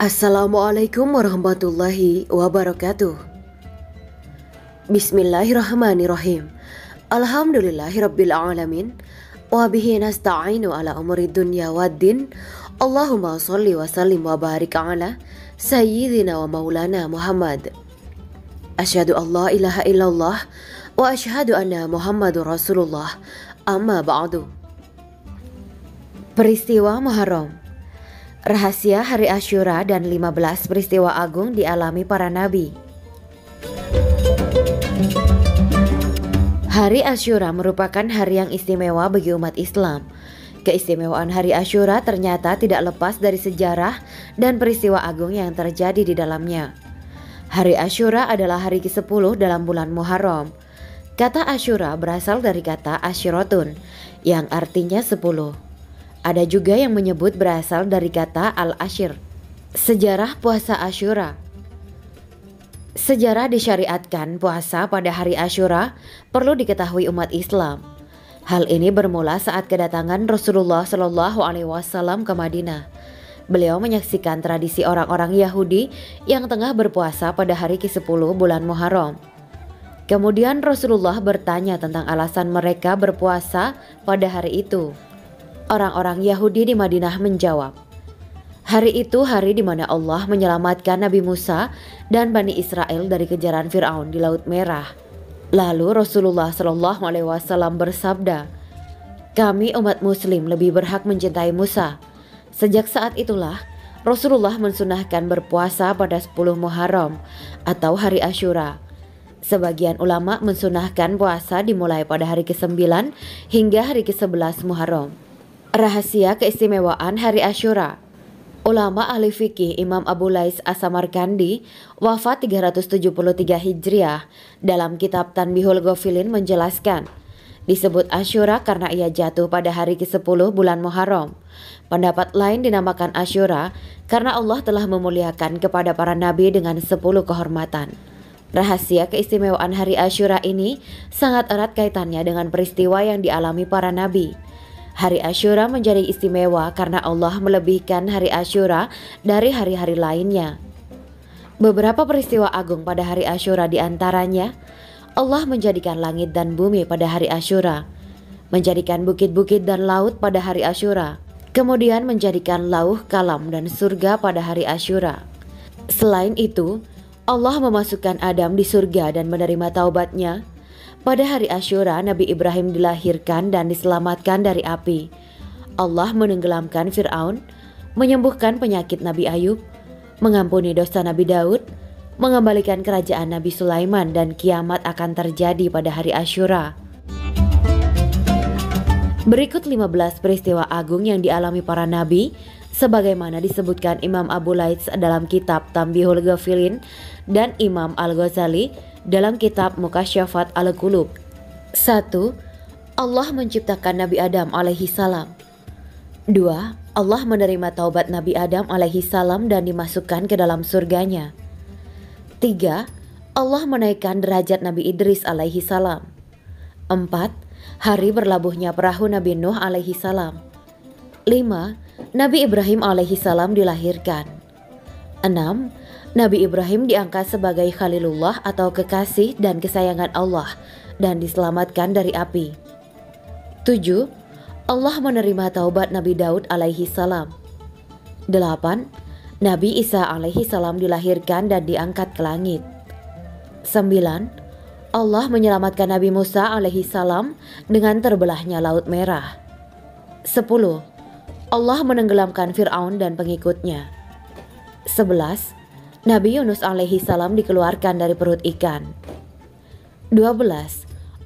Assalamualaikum warahmatullahi wabarakatuh. Bismillahirrahmanirrahim. Alhamdulillahirabbil alamin. Wa bihi nasta'inu ala umuri dunya waddin. Allahumma shalli wa sallim wa barik ala sayyidina wa maulana Muhammad. Asyhadu an la ilaha illallah wa asyhadu anna Muhammadur Rasulullah. Amma ba'du. Peristiwa Muharram. Rahasia Hari Asyura dan 15 peristiwa agung dialami para nabi. Hari Asyura merupakan hari yang istimewa bagi umat Islam. Keistimewaan Hari Asyura ternyata tidak lepas dari sejarah dan peristiwa agung yang terjadi di dalamnya. Hari Asyura adalah hari ke-10 dalam bulan Muharram. Kata Asyura berasal dari kata Asyiratun yang artinya 10. Ada juga yang menyebut berasal dari kata al-ashir. Sejarah puasa Asyura. Sejarah disyariatkan puasa pada hari Asyura perlu diketahui umat Islam. Hal ini bermula saat kedatangan Rasulullah Shallallahu Alaihi Wasallam ke Madinah. Beliau menyaksikan tradisi orang-orang Yahudi yang tengah berpuasa pada hari ke-10 bulan Muharram. Kemudian Rasulullah bertanya tentang alasan mereka berpuasa pada hari itu. Orang-orang Yahudi di Madinah menjawab, hari itu hari di mana Allah menyelamatkan Nabi Musa dan Bani Israel dari kejaran Fir'aun di Laut Merah. Lalu Rasulullah Shallallahu Alaihi Wasallam bersabda, kami umat Muslim lebih berhak mencintai Musa. Sejak saat itulah Rasulullah mensunahkan berpuasa pada 10 Muharram atau hari Asyura. Sebagian ulama mensunahkan puasa dimulai pada hari ke-9 hingga hari ke-11 Muharram. Rahasia keistimewaan Hari Asyura. Ulama ahli fikih Imam Abu Lais As-Samarkandi wafat 373 Hijriah dalam kitab Tanbihul Ghafilin menjelaskan, disebut Asyura karena ia jatuh pada hari ke-10 bulan Muharram. Pendapat lain dinamakan Asyura karena Allah telah memuliakan kepada para nabi dengan 10 kehormatan. Rahasia keistimewaan Hari Asyura ini sangat erat kaitannya dengan peristiwa yang dialami para nabi. Hari Asyura menjadi istimewa karena Allah melebihkan Hari Asyura dari hari-hari lainnya. Beberapa peristiwa agung pada Hari Asyura diantaranya, Allah menjadikan langit dan bumi pada Hari Asyura, menjadikan bukit-bukit dan laut pada Hari Asyura, kemudian menjadikan lauh kalam dan surga pada Hari Asyura. Selain itu, Allah memasukkan Adam di surga dan menerima taubatnya. Pada hari Asyura, Nabi Ibrahim dilahirkan dan diselamatkan dari api. Allah menenggelamkan Fir'aun, menyembuhkan penyakit Nabi Ayub, mengampuni dosa Nabi Daud, mengembalikan kerajaan Nabi Sulaiman, dan kiamat akan terjadi pada hari Asyura. Berikut 15 peristiwa agung yang dialami para nabi, sebagaimana disebutkan Imam Abu Lais dalam kitab Tanbihul Ghafilin dan Imam Al-Ghazali dalam kitab Mukasyafat Al-Qulub. 1. Allah menciptakan Nabi Adam alaihi salam. 2. Allah menerima taubat Nabi Adam alaihi salam dan dimasukkan ke dalam surganya. 3. Allah menaikkan derajat Nabi Idris alaihi salam. 4. Hari berlabuhnya perahu Nabi Nuh alaihi salam. 5. Nabi Ibrahim alaihi salam dilahirkan. 6. Nabi Ibrahim diangkat sebagai Khalilullah atau kekasih dan kesayangan Allah dan diselamatkan dari api. 7. Allah menerima taubat Nabi Daud alaihi salam. 8. Nabi Isa alaihi salam dilahirkan dan diangkat ke langit. 9. Allah menyelamatkan Nabi Musa alaihi salam dengan terbelahnya Laut Merah. 10. Allah menenggelamkan Fir'aun dan pengikutnya. 11. Nabi Yunus alaihi salam dikeluarkan dari perut ikan. 12.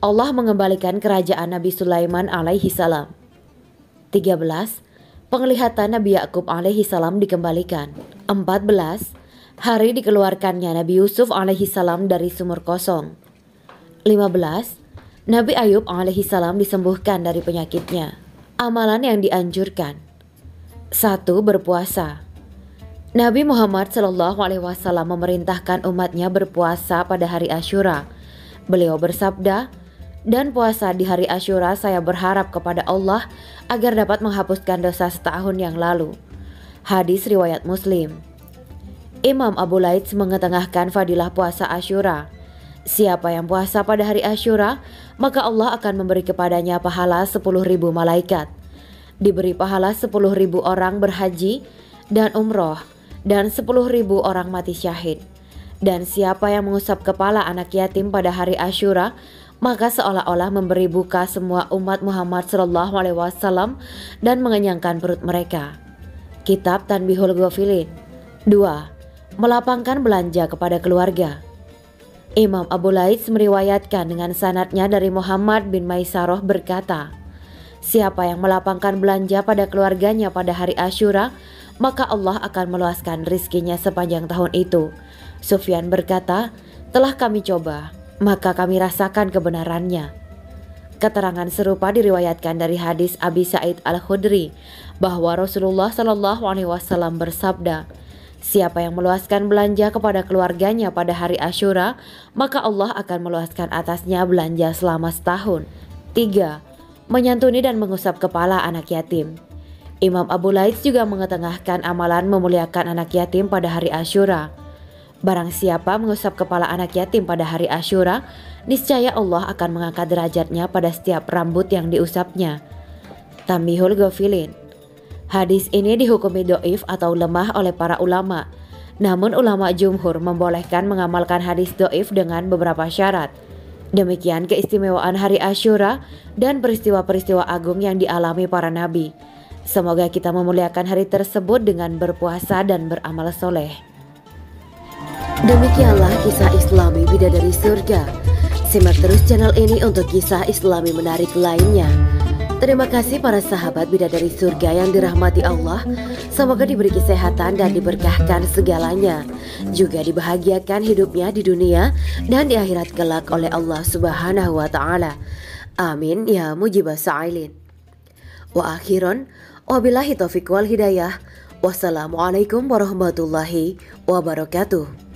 Allah mengembalikan kerajaan Nabi Sulaiman alaihi salam. 13. Penglihatan Nabi Yakub alaihi salam dikembalikan. 14. Hari dikeluarkannya Nabi Yusuf alaihi salam dari sumur kosong. 15. Nabi Ayub alaihi salam disembuhkan dari penyakitnya. Amalan yang dianjurkan. 1. Berpuasa. Nabi Muhammad Shallallahu Alaihi Wasallam memerintahkan umatnya berpuasa pada hari Asyura. Beliau bersabda, dan puasa di hari Asyura saya berharap kepada Allah agar dapat menghapuskan dosa setahun yang lalu. Hadis riwayat Muslim. Imam Abu Laits mengetengahkan fadilah puasa Asyura. Siapa yang puasa pada hari Asyura, maka Allah akan memberi kepadanya pahala 10.000 malaikat. Diberi pahala 10.000 orang berhaji dan umroh, dan 10.000 orang mati syahid. Dan siapa yang mengusap kepala anak yatim pada hari Asyura, maka seolah-olah memberi buka semua umat Muhammad SAW dan mengenyangkan perut mereka. Kitab Tanbihul Ghafilin. 2. Melapangkan belanja kepada keluarga. Imam Abu Laits meriwayatkan dengan sanadnya dari Muhammad bin Maisaroh berkata, siapa yang melapangkan belanja pada keluarganya pada hari Asyura, maka Allah akan meluaskan rizkinya sepanjang tahun itu. Sufyan berkata, telah kami coba, maka kami rasakan kebenarannya. Keterangan serupa diriwayatkan dari hadis Abi Sa'id Al-Khudri bahwa Rasulullah SAW bersabda, siapa yang meluaskan belanja kepada keluarganya pada hari Asyura, maka Allah akan meluaskan atasnya belanja selama setahun. 3. Menyantuni dan mengusap kepala anak yatim. Imam Abu Laits juga mengetengahkan amalan memuliakan anak yatim pada hari Asyura. Barang siapa mengusap kepala anak yatim pada hari Asyura, niscaya Allah akan mengangkat derajatnya pada setiap rambut yang diusapnya. Tanbihul Ghafilin. Hadis ini dihukumi do'if atau lemah oleh para ulama. Namun ulama jumhur membolehkan mengamalkan hadis do'if dengan beberapa syarat. Demikian keistimewaan hari Asyura dan peristiwa-peristiwa agung yang dialami para nabi. Semoga kita memuliakan hari tersebut dengan berpuasa dan beramal soleh. Demikianlah kisah Islami Bidadari Surga. Simak terus channel ini untuk kisah Islami menarik lainnya. Terima kasih para sahabat Bidadari Surga yang dirahmati Allah. Semoga diberi kesehatan dan diberkahkan segalanya. Juga dibahagiakan hidupnya di dunia dan di akhirat kelak oleh Allah Subhanahu wa Ta'ala. Amin ya mujibas sa'ilin. Wa akhiran, wabillahi taufiq wal hidayah. Wassalamualaikum warahmatullahi wabarakatuh.